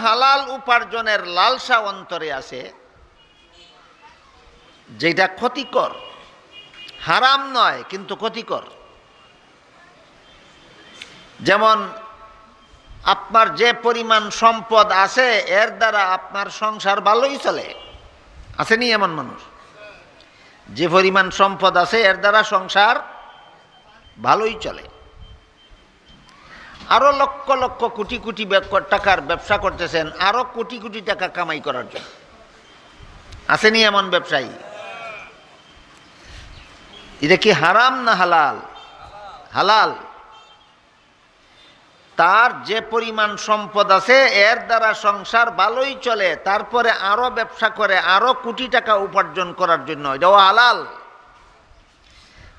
হালাল উপার্জনের লালসা অন্তরে আছে, যেটা ক্ষতিকর, হারাম নয় কিন্তু ক্ষতিকর। যেমন আপনার যে পরিমাণ সম্পদ আছে এর দ্বারা আপনার সংসার ভালোই চলে, আসেনি এমন মানুষ? যে পরিমাণ সম্পদ আছে এর দ্বারা সংসার ভালোই চলে, আরো লক্ষ লক্ষ কোটি কোটি টাকার ব্যবসা করতেছেন আরো কোটি কোটি টাকা কামাই করার জন্য, আসেনি এমন ব্যবসায়ী? এটা কি হারাম না হালাল? হালাল। তার যে পরিমাণ সম্পদ আছে এর দ্বারা সংসার ভালোই চলে, তারপরে আরো ব্যবসা করে আরো কোটি টাকা উপার্জন করার জন্য, এটাও হালাল।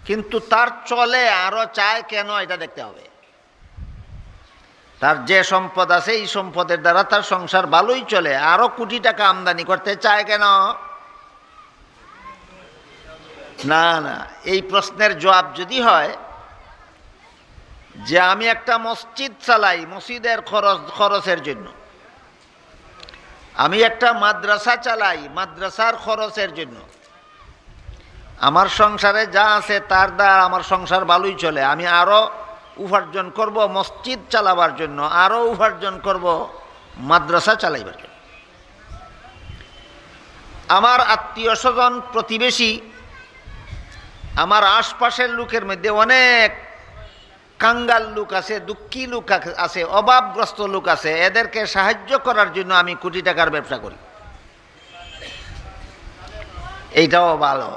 কিন্তু তার চলে আরো চায় কেন, এটা দেখতে হবে। তার যে সম্পদ আছে এই সম্পদের দ্বারা তার সংসার ভালোই চলে, আরো কোটি টাকা আমদানি করতে চায় কেন? না না, এই প্রশ্নের জবাব যদি হয় যে আমি একটা মসজিদ চালাই মসজিদের খরচের জন্য, আমি একটা মাদ্রাসা চালাই মাদ্রাসার খরচের জন্য, আমার সংসারে যা আছে তার দ্বারা আমার সংসার ভালোই চলে, আমি আরো উপার্জন করব মসজিদ চালাবার জন্য, আরো উপার্জন করব মাদ্রাসা চালাইবার জন্য। আমার আত্মীয় স্বজন প্রতিবেশী, আমার আশপাশের লোকের মধ্যে অনেক কাঙ্গাল লোক আছে, দুঃখী লোক আছে, অভাবগ্রস্ত লোক আছে, এদেরকে সাহায্য করার জন্য আমি কোটি টাকার ব্যবসা করি, এইটাও ভালো।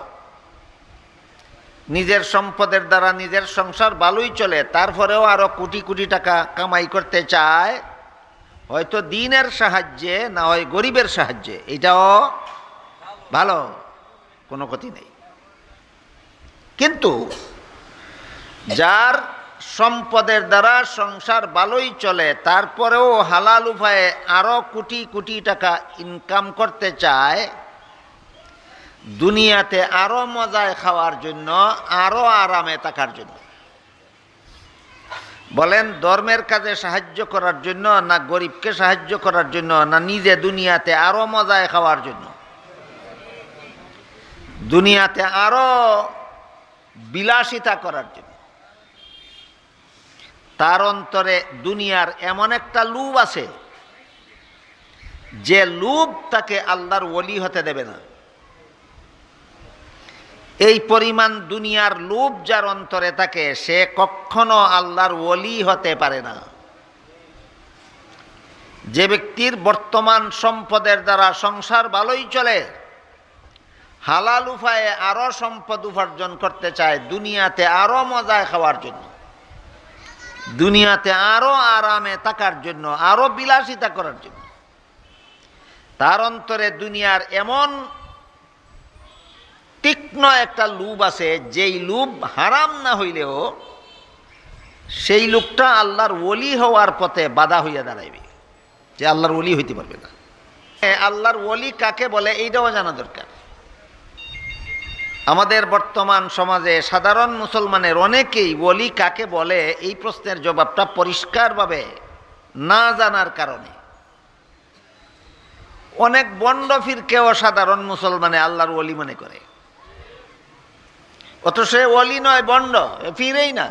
নিজের সম্পদের দ্বারা নিজের সংসার ভালোই চলে, তারপরেও আরো কোটি কোটি টাকা কামাই করতে চায়, হয়তো দিনের সাহায্যে না হয় গরিবের সাহায্যে, এটাও ভালো, কোনো ক্ষতি নেই। কিন্তু যার সম্পদের দ্বারা সংসার ভালোই চলে তারপরেও হালাল উপায়ে আরো কোটি কোটি টাকা ইনকাম করতে চায়, দুনিয়াতে আরো মজায় খাওয়ার জন্য, আরো আরামে থাকার জন্য, বলেন ধর্মের কাজে সাহায্য করার জন্য না গরিবকে সাহায্য করার জন্য, না নিজে দুনিয়াতে আরো মজায় খাওয়ার জন্য, দুনিয়াতে আরো বিলাসিতা করার জন্য? তার অন্তরে দুনিয়ার এমন একটা লোভ আছে যে লোভ তাকে আল্লাহর ওলি হতে দেবে না। এই পরিমাণ দুনিয়ার লোভ যার অন্তরে থাকে সে কখনো আল্লাহর ওলি হতে পারে না। যে ব্যক্তির বর্তমান সম্পদের দ্বারা সংসার ভালোই চলে, হালাল উপায়ে আরো সম্পদ উপার্জন করতে চায় দুনিয়াতে আরো মজায় খাওয়ার জন্য, দুনিয়াতে আরো আরামে থাকার জন্য, আরো বিলাসিতা করার জন্য, তার অন্তরে দুনিয়ার এমন তীক্ষ্ণ একটা লোভ আছে যেই লোভ হারাম না হইলেও সেই লোকটা আল্লাহর ওলি হওয়ার পথে বাধা হইয়া দাঁড়াইবে, যে আল্লাহর ওলি হইতে পারবে না। আল্লাহর ওলি কাকে বলে এইটাও জানা দরকার। আমাদের বর্তমান সমাজে সাধারণ মুসলমানের অনেকেই ওলি কাকে বলে এই প্রশ্নের জবাবটা পরিষ্কারভাবে না জানার কারণে অনেক বন্ড ফিরকেও সাধারণ মুসলমানে আল্লাহর ওলি মনে করে, অথচ সে ওলি নয়, বন্ড, পীরই না।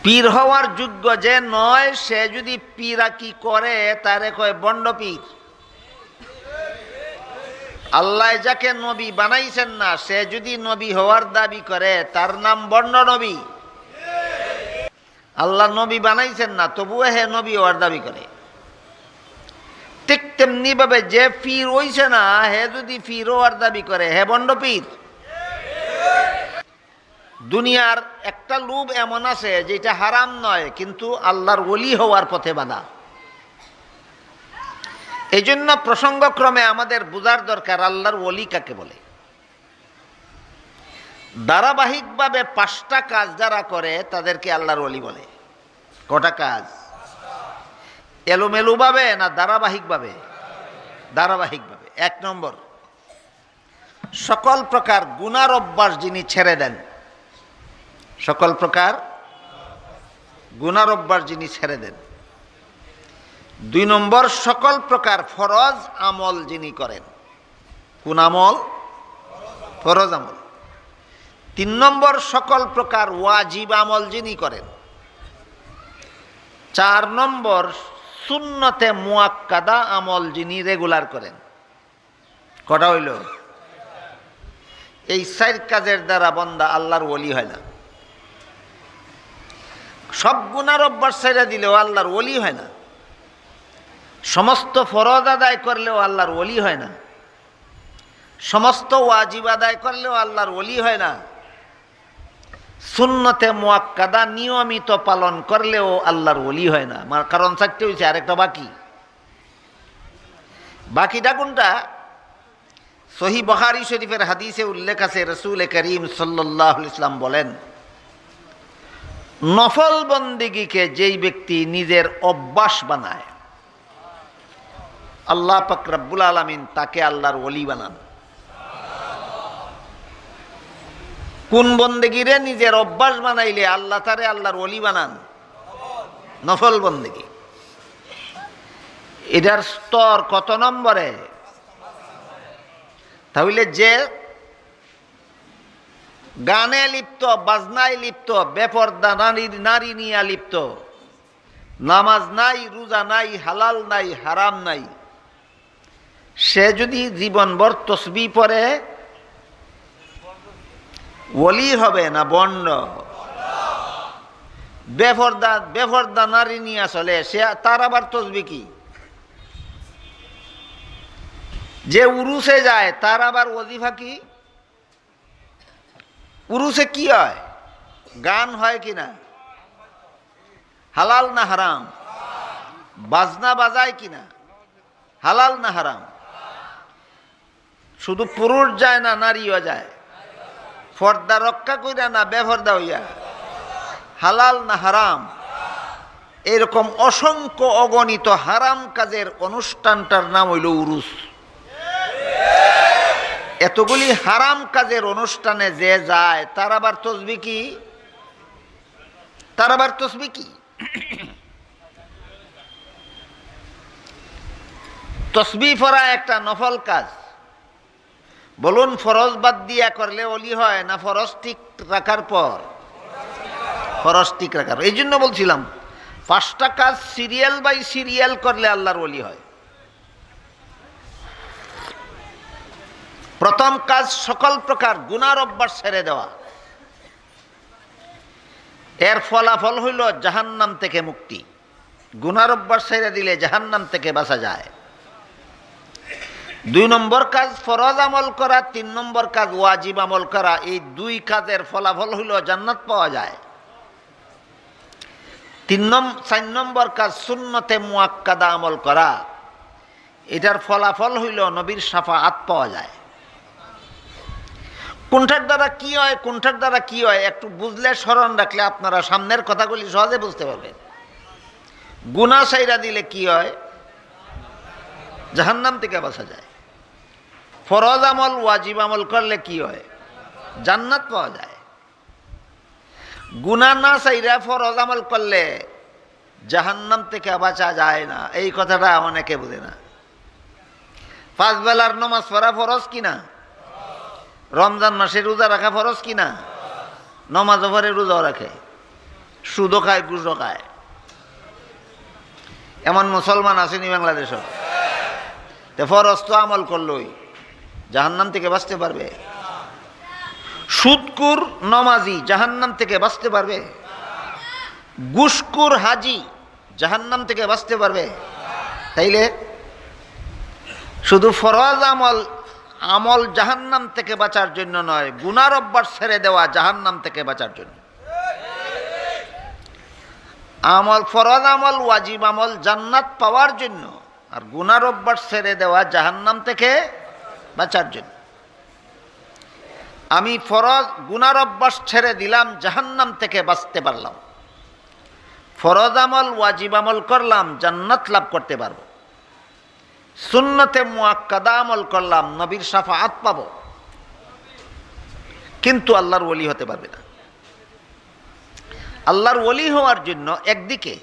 পীর হওয়ার যোগ্য যে নয় সে যদি পীরাকি করে তারে কয় বন্ড পীর। আল্লাহ যাকে নবী বানাইছেন না সে যদি নবী হওয়ার দাবি করে তার নাম বন্ড নবী। আল্লাহ নবী বানাইছেন না তবুও হে নবী হওয়ার দাবি করে। ঠিক তেমনি ভাবে যে পীর হইছে না হে যদি পীর হওয়ার দাবি করে হে বন্ড পীর। দুনিয়ার একটা লোভ এমন আছে যেটা হারাম নয় কিন্তু আল্লাহর ওলি হওয়ার পথে বাধা। এই জন্য প্রসঙ্গক্রমে আমাদের বোঝার দরকার আল্লাহর ওলি কাকে বলে। ধারাবাহিকভাবে 5টা কাজ যারা করে তাদেরকে আল্লাহর ওলি বলে। কটা কাজ? এলোমেলোভাবে না ধারাবাহিকভাবে? ধারাবাহিকভাবে। 1 নম্বর, সকল প্রকার গুনার অভ্যাস যিনি ছেড়ে দেন, সকল প্রকার গুনার অভ্যাস যিনি ছেড়ে দেন, 2 নম্বর, সকল প্রকার ফরজ আমল যিনি করেন। কোন আমল? ফরজ আমল। 3 নম্বর, সকল প্রকার ওয়াজিব আমল যিনি করেন। 4 নম্বর, সুন্নতে মুআক্কাদা আমল যিনি রেগুলার করেন। কটা হইল? এই 4 কাজের দ্বারা বান্দা আল্লাহর ওলি হয় না। সব গুনার অভ্যাস ছেড়ে দিলেও আল্লাহর ওলি হয় না। সমস্ত ফরজ আদায় করলেও আল্লাহর ওলি হয় না। সমস্ত ওয়াজিব আদায় করলেও আল্লাহর ওলি হয় না। সুন্নতে মুআক্কাদা নিয়মিত পালন করলেও আল্লাহর ওলি হয় না। কারণ 4টে হয়েছে, আরেকটা বাকি। বাকিটা কোনটা? সহিহ বুখারী শরীফের হাদিসে উল্লেখ আছে, রাসূল করিম সাল্লাল্লাহু আলাইহি ওয়াসাল্লাম বলেন, নফল বন্দেগীকে যেই ব্যক্তি নিজের অভ্যাস বানায়, আল্লাহ পাক রব্বুল আলামিন তাকে আল্লাহর ওলি বানান। কোন বন্দেগীরে নিজের অভ্যাস বানাইলে আল্লাহ তারে আল্লাহর ওলি বানান? নফল বন্দেগী। এটার স্তর কত নম্বরে? তাহলে যে গানে লিপ্ত, বাজনায় লিপ্ত, বেপরদা নারী নিয়ে লিপ্ত, নামাজ নাই, রোজা নাই, হালাল নাই, হারাম নাই, সে যদি জীবনভর তসবিহ পড়ে, ওলি হবে না বন্ড? বেপরদা নারী নিয়ে চলে, সে তার আবার তসবিহ কি? যে উরুসে যায় তার আবার ওজিফা কি? উরুসে কি হয়? গান হয় কিনা? হালাল না হারাম? বাজনা বাজায় কিনা? হালাল না হারাম? শুধু পুরুষ যায় না নারীও যায়? পর্দা রক্ষা কইরা না বেপরদা হইয়া? হালাল না হারাম? এরকম অসংখ্য অগণিত হারাম কাজের অনুষ্ঠানটার নাম হইল উরুস। এতগুলি হারাম কাজের অনুষ্ঠানে যে যায় তার আবার তসবিহ কি? তার আবার তসবিহ কি? তসবিহ পড়া একটা নফল কাজ। বলুন, ফরজ বাদ দিয়া করলে ওলি হয় না ফরজ ঠিক রাখার পর? ফরজ ঠিক রাখার। এই জন্য বলছিলাম 5টা কাজ সিরিয়াল বাই সিরিয়াল করলে আল্লাহর ওলি হয়। প্রথম কাজ, সকল প্রকার গুনার অভ্যাস ছেড়ে দেওয়া। এর ফলাফল হইল জাহান্নাম থেকে মুক্তি। গুনার অভ্যাস ছেড়ে দিলে জাহান্নাম থেকে বাঁচা যায়। 2 নম্বর কাজ ফরজ আমল করা, 3 নম্বর কাজ ওয়াজিব আমল করা। এই 2 কাজের ফলাফল হইল জান্নাত পাওয়া যায়। 4 নম্বর কাজ সুন্নতে মুআক্কাদা আমল করা। এটার ফলাফল হইল নবীর শাফাআত পাওয়া যায়। কোনটার দ্বারা কি হয়, কোনটার দ্বারা কি হয় একটু বুঝলে, স্মরণ রাখলে আপনারা সামনের কথাগুলি সহজে বুঝতে পারবেন। গুনাহ ছাইরা দিলে কি হয়? জাহান্নাম থেকে বাঁচা যায়। ফরজ আমল ওয়াজিব আমল করলে কি হয়? জান্নাত পাওয়া যায়। গুনাহ না ছাইরা ফরজ আমল করলে জাহান্নাম থেকে বাঁচা যায় না। এই কথাটা অনেকে বুঝে না। 5 বেলার নামাজ পড়া ফরজ কিনা? রমজান মাসে রোজা রাখা ফরজ কিনা? নমাজও পড়ে, রোজাও রাখে, সুদও খায়, ঘুষও খায়। এমন মুসলমান আসেনি বাংলাদেশও? তো ফরজ তো আমল করলই, জাহান্নাম থেকে বাঁচতে পারবে? সুদকুর নমাজি জাহান্নাম থেকে বাঁচতে পারবে? ঘুষখোর হাজি জাহান্নাম থেকে বাঁচতে পারবে? তাইলে শুধু ফরজ আমল জাহান্নাম থেকে বাঁচার জন্য নয়, গুনার অভ্যাস ছেড়ে দেওয়া জাহান্নাম থেকে বাঁচার জন্য। আমল, ফরজ আমল ওয়াজিব আমল জান্নাত পাওয়ার জন্য, আর গুনার অভ্যাস ছেড়ে দেওয়া জাহান্নাম থেকে বাঁচার জন্য। আমি ফরজ গুনার অভ্যাস ছেড়ে দিলাম, জাহান্নাম থেকে বাঁচতে পারলাম। ফরজ আমল ওয়াজিব আমল করলাম, জান্নাত লাভ করতে পারবো। সুন্নতে মুআক্কাদা আমল করলাম, নবীর শাফাআত পাবো। কিন্তু আল্লাহর ওলি হতে পারবে না। আল্লাহর ওলি হওয়ার জন্য একদিকে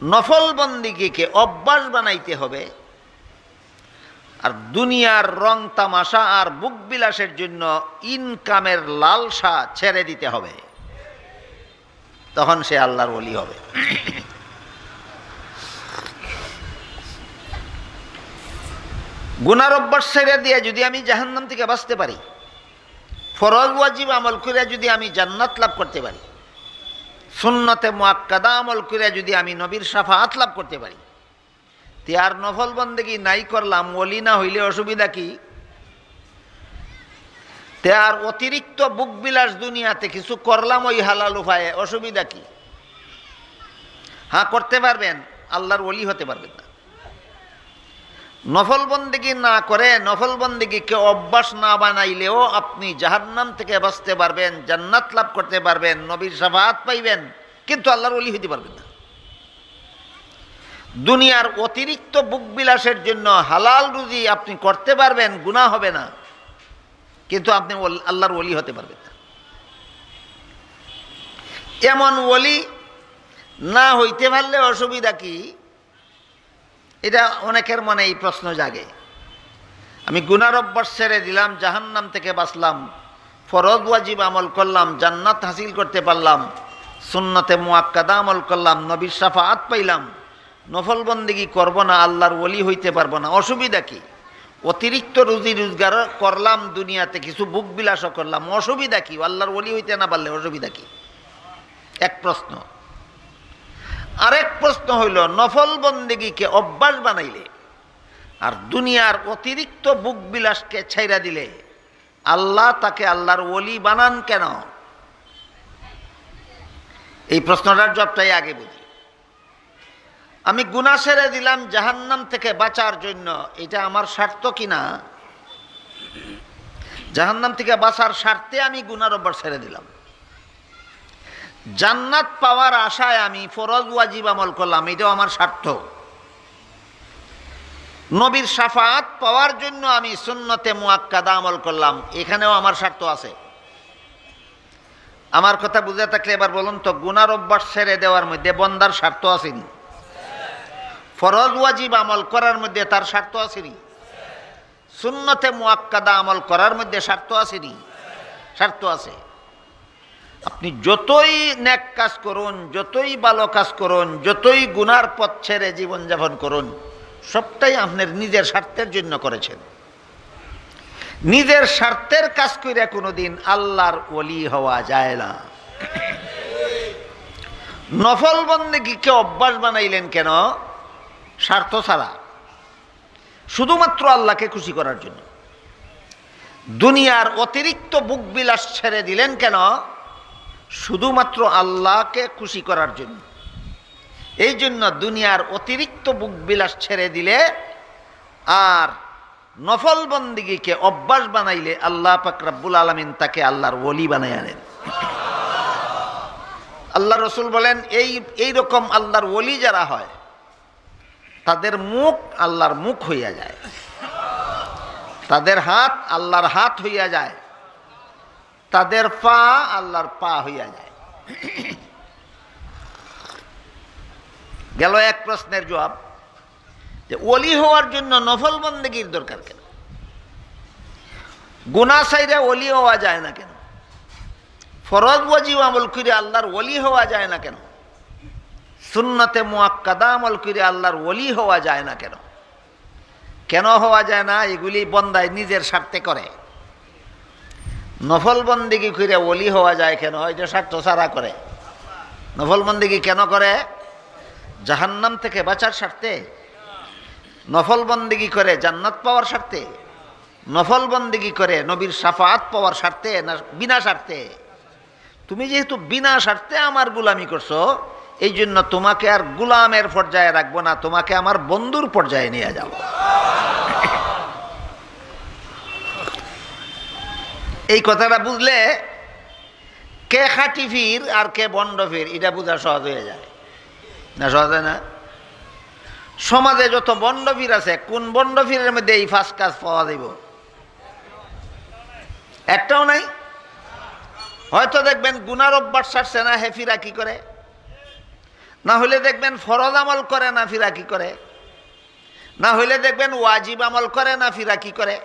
নফল বন্দিগিকে অভ্যাস বানাইতে হবে, আর দুনিয়ার রং তামাশা আর বুক বিলাসের জন্য ইনকামের লালসা ছেড়ে দিতে হবে, তখন সে আল্লাহর ওলি হবে। গুনার অভ্যাস ছেড়ে দিয়ে যদি আমি জাহান্নাম থেকে বাঁচতে পারি, ফরজ ওয়াজিব আমল করে যদি আমি জান্নাত লাভ করতে পারি, সুন্নতে মুআক্কাদা আমল করে যদি আমি নবীর শাফাআত লাভ করতে পারি, তে আর নফল বন্দেগী নাই করলাম, ওলি না হইলে অসুবিধা কি? তে আর অতিরিক্ত বুক বিলাস দুনিয়াতে কিছু করলাম ওই হালাল উপায়ে, অসুবিধা কি? হ্যাঁ, করতে পারবেন, আল্লাহর ওলি হতে পারবেন না। নফল বন্দেগী না করে, নফল বন্দেগীকে অভ্যাস না বানাইলেও আপনি জাহান্নাম থেকে বাঁচতে পারবেন, জান্নাত লাভ করতে পারবেন, নবীর শাফাআত পাইবেন, কিন্তু আল্লাহর ওলি হইতে পারবেন না। দুনিয়ার অতিরিক্ত বুক বিলাসের জন্য হালাল রুজি আপনি করতে পারবেন, গুনাহ হবে না, কিন্তু আপনি আল্লাহর ওলি হতে পারবেন না। এমন ওলি না হইতে পারলে অসুবিধা কি? এটা অনেকের মনে এই প্রশ্ন জাগে। আমি গুনার অভ্যাস ছেড়ে দিলাম, জাহান্নাম থেকে বাঁচলাম, ফরজ ওয়াজিব আমল করলাম, জান্নাত হাসিল করতে পারলাম, সুন্নতে মুআক্কাদা আমল করলাম, নবীর শাফাআত পাইলাম, নফল বন্দেগী করব না, আল্লাহর ওলি হইতে পারবো না, অসুবিধা কি? অতিরিক্ত রুজি রোজগার করলাম দুনিয়াতে, কিছু বুক বিলাসও করলাম, অসুবিধা কি? আল্লাহর ওলি হইতে না পারলে অসুবিধা কি? এক প্রশ্ন। আরেক প্রশ্ন হইল, নফল বন্দেগীকে অভ্যাস বানাইলে আর দুনিয়ার অতিরিক্ত বুক বিলাসকে ছাইরা দিলে আল্লাহ তাকে আল্লাহর ওলি বানান কেন? এই প্রশ্নটার জবাবটাই আগে বুঝি। আমি গুনাহ ছেড়ে দিলাম জাহান্নাম থেকে বাঁচার জন্য, এটা আমার স্বার্থ কিনা? জাহান্নাম থেকে বাঁচার স্বার্থে আমি গুনার অভ্যাস ছেড়ে দিলাম, জান্নাত পাওয়ার আশায় আমি ফরজ ওয়াজিব আমল করলাম, এটাও আমার স্বার্থ। নবীর শাফাআত পাওয়ার জন্য আমি সুন্নতে মুআক্কাদা আমল করলাম, এখানেও আমার স্বার্থ আছে। আমার কথা বুঝে থাকলে এবার বলুন তো, গুনার অভ্যাস ছেড়ে দেওয়ার মধ্যে বন্দার স্বার্থ আসেনি? ফরজ ওয়াজিব আমল করার মধ্যে তার স্বার্থ আসেনি? সুন্নতে মুআক্কাদা আমল করার মধ্যে স্বার্থ আসেনি? স্বার্থ আছে। আপনি যতই নেক কাজ করুন, যতই ভালো কাজ করুন, যতই গুনার পথ ছেড়ে জীবনযাপন করুন, সবটাই আপনার নিজের স্বার্থের জন্য করেছেন। নিজের স্বার্থের কাজ করে কোনোদিন আল্লাহর ওলি হওয়া যায় না। নফল বন্দেগীকে অভ্যাস বানাইলেন কেন? স্বার্থ ছাড়া, শুধুমাত্র আল্লাহকে খুশি করার জন্য। দুনিয়ার অতিরিক্ত বুক বিলাস ছেড়ে দিলেন কেন? শুধুমাত্র আল্লাহকে খুশি করার জন্য। এই জন্য দুনিয়ার অতিরিক্ত বুক বিলাস ছেড়ে দিলে আর নফল বন্দেগীকে অভ্যাস বানাইলে আল্লাহ পাক রব্বুল আলামিন তাকে আল্লাহর ওলি বানায় আনেন। আল্লাহ রসুল বলেন, এই রকম আল্লাহর ওলি যারা হয় তাদের মুখ আল্লাহর মুখ হইয়া যায়, তাদের হাত আল্লাহর হাত হইয়া যায়, তাদের পা আল্লাহর পা হইয়া যায়। গেল এক প্রশ্নের জবাব, যে ওলি হওয়ার জন্য নফল বন্দেগীর দরকার কেন? গুনাহ ছাইরা ওলি হওয়া যায় না কেন? ফরজ ওয়াজিব আমল করে আল্লাহর ওলি হওয়া যায় না কেন? সুন্নতে মুআক্কাদা আমল করে আল্লাহর ওলি হওয়া যায় না কেন? কেন হওয়া যায় না? এগুলি বন্দায় নিজের স্বার্থে করে। নফল বন্দেগী করে ওলি হওয়া যায় কেন? এটা স্বার্থ ছাড়া করে। নফল বন্দেগী কেন করে? জাহান্নাম থেকে বাঁচার স্বার্থে। নফল বন্দেগী করে জান্নাত পাওয়ার স্বার্থে। নফল বন্দেগী করে নবীর শাফাআত পাওয়ার স্বার্থে না বিনা স্বার্থে? তুমি যেহেতু বিনা স্বার্থে আমার গোলামি করছো, এই জন্য তোমাকে আর গোলামের পর্যায়ে রাখবো না, তোমাকে আমার বন্ধুর পর্যায়ে নিয়ে যাব। এই কথাটা বুঝলে কে খাঁটি ফির আর কে বন্ড ফির এটা বোঝা সহজ হয়ে যায় না? সহজ হয় না? সমাজে যত বন্ড ফির আছে, কোন বন্ড ফিরের মধ্যে এই ফাঁস কাজ পাওয়া যাব? একটাও নাই। হয়তো দেখবেন গুনার অভ্যাস ছাড়ছে না, হেফিরা কি করে? না হলে দেখবেন ফরজ আমল করে না ফিরাকি করে, না হইলে দেখবেন ওয়াজিব আমল করে না ফিরাকি করে,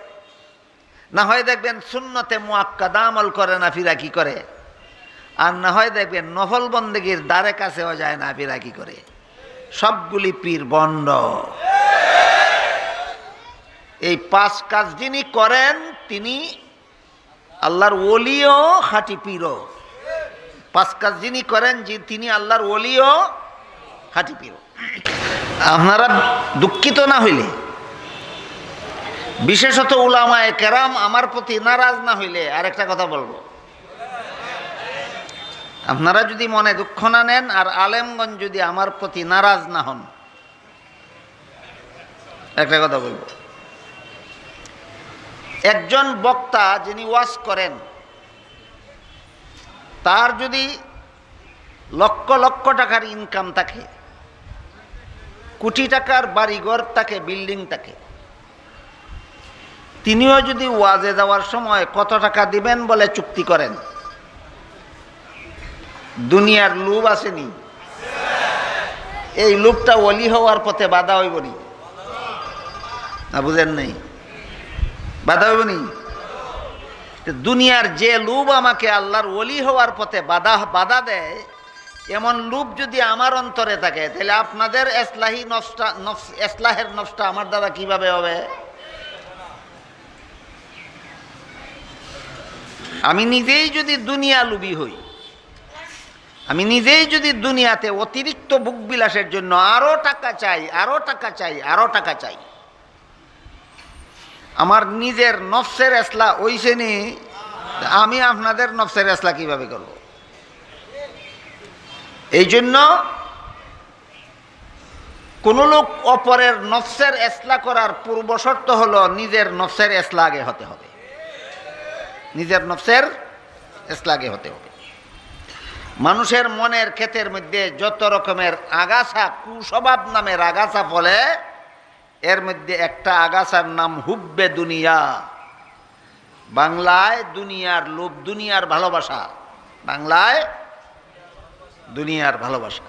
না হয় দেখবেন সুন্নতে মুআক্কাদা আমল করে না ফিরাকি করে, আর না হয় দেখবেন নফল বন্দেগীর দ্বারে কাছেও যায় না ফিরাকি করে। সবগুলি পীর বন্ড। এই 5 কাজ যিনি করেন তিনি আল্লাহর ওলিও খাঁটি পীরও। 5 কাজ যিনি করেন তিনি আল্লাহর ওলিও খাঁটি পীরও। আপনারা দুঃখিত না হইলে, বিশেষত উলামায়ে কেরাম আমার প্রতি নারাজ না হইলে আরেকটা কথা বলবো। আপনারা যদি মনে দুঃখ না নেন আর আলেমগঞ্জ যদি আমার প্রতি নারাজ না হন, একটা কথা বলবো। একজন বক্তা যিনি ওয়াজ করেন, তার যদি লক্ষ লক্ষ টাকার ইনকাম থাকে, কোটি টাকার বাড়িঘর থাকে, বিল্ডিং থাকে, তিনিও যদি ওয়াজে যাওয়ার সময় কত টাকা দিবেন বলে চুক্তি করেন, দুনিয়ার লোভ আসেনি, এই লোভটা ওলি হওয়ার পথে বাধা হইব নি? না বুঝেন নাই? বাধা হইব নি? দুনিয়ার যে লোভ আমাকে আল্লাহর ওলি হওয়ার পথে বাধা দেয়, এমন লোভ যদি আমার অন্তরে থাকে, তাহলে আপনাদের এসলাহের নফসটা আমার দ্বারা কিভাবে হবে? আমি নিজেই যদি দুনিয়া লোভী হই, আমি নিজেই যদি দুনিয়াতে অতিরিক্ত ভোগ বিলাসের জন্য আরো টাকা চাই, আরো টাকা চাই, আরো টাকা চাই, আমার নিজের নফসের এসলা ওইছে নি, আমি আপনাদের নফসের এসলা কিভাবে করব? এই জন্য কোন লোক অপরের নফসের এসলা করার পূর্ব শর্ত হলো নিজের নফসের এসলা আগে হতে হবে। নিজের নফসের এসলা আগে হতে হবে। মানুষের মনের ক্ষেতের মধ্যে যত রকমের আগাছা, কুস্বভাব নামের আগাছা ফলে, এর মধ্যে একটা আগাছার নাম হুব্বে দুনিয়া, বাংলায় দুনিয়ার লোভ, দুনিয়ার ভালোবাসা, বাংলায় দুনিয়ার ভালোবাসা।